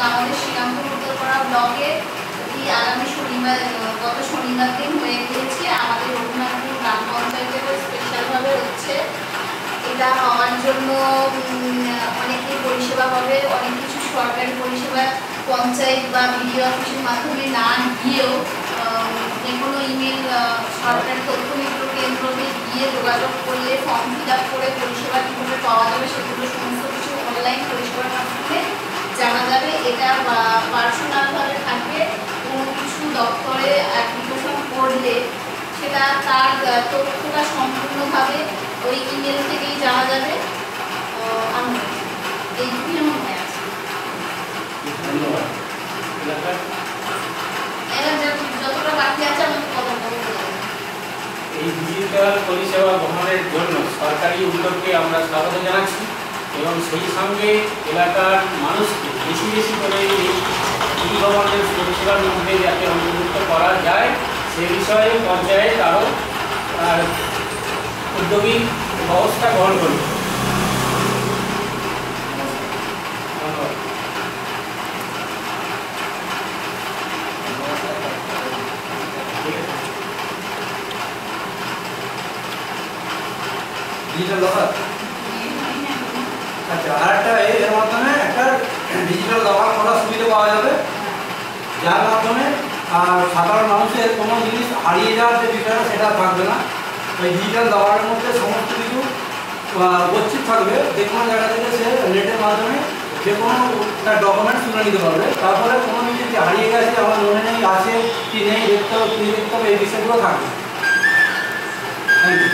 আমাদের শ্রীরামপুর উত্তরপাড়া ব্লকে আগামী শনিবার গত শনিবার দিন হয়ে গিয়েছে। আমাদের রঘুনাথপুর গ্রাম পঞ্চায়েতের স্পেশালভাবে হচ্ছে। এটা হওয়ার জন্য অনেকেই পরিষেবা পাবে, অনেক কিছু সরকারি পরিষেবা পঞ্চায়েত বা বিডিও অফিসের মাধ্যমে না গিয়েও যে কোনো ইমেল সরকারি তথ্য মিত্র কেন্দ্রকে গিয়ে যোগাযোগ করলে ফর্ম ফিল আপ করে পরিষেবা কীভাবে পাওয়া যাবে সেগুলো সমস্ত কিছু অনলাইন পরিষেবার মাধ্যমে জানা যাবে। এটা পার্সোনালভাবে থাকবে, কোনো কিছু দপ্তরে অ্যাপ্লিকেশন করলে সেটা তার তথ্যটা সম্পূর্ণভাবে ওই ইমেল থেকেই জানা যাবে। এইটুকুই আমার মনে আছে। ধন্যবাদ। যতটা বাকি আছে আমাকে কথা বলতে হবে। এই ডিজিটাল পরিষেবা গ্রহণের জন্য সরকারি উদ্যোগকে আমরা স্বাগত জানাচ্ছি এবং সেই সঙ্গে এলাকার মানুষকে বেশি বেশি করে এই ই-গভর্নেন্স পরিষেবার মধ্যে যাতে অন্তর্ভুক্ত করা যায় সে বিষয়ে পঞ্চায়েত আরও উদ্যোগী ব্যবস্থা গ্রহণ করবে। ধন্যবাদ। ডিজিটাল দফার আচ্ছা, আর একটা এর মাধ্যমে একটা ডিজিটাল দফার করার সুবিধা পাওয়া যাবে, যার মাধ্যমে সাধারণ মানুষের কোনো জিনিস হারিয়ে যাওয়ার যে বিষয়টা সেটা থাকবে না। ওই ডিজিটাল দফারের মধ্যে সমস্ত কিছু গচ্ছিত থাকবে, যে কোনো জায়গা থেকে সে নেটের মাধ্যমে যে কোনো তার ডকুমেন্টস তুলে নিতে পারবে। তারপরে কোনো কিছু যে হারিয়ে গেছে, আমার মনে নেই আছে কি নেই দেখতে হবে, কি দেখতে হবে, এই বিষয়গুলো থাকবে। Thank you.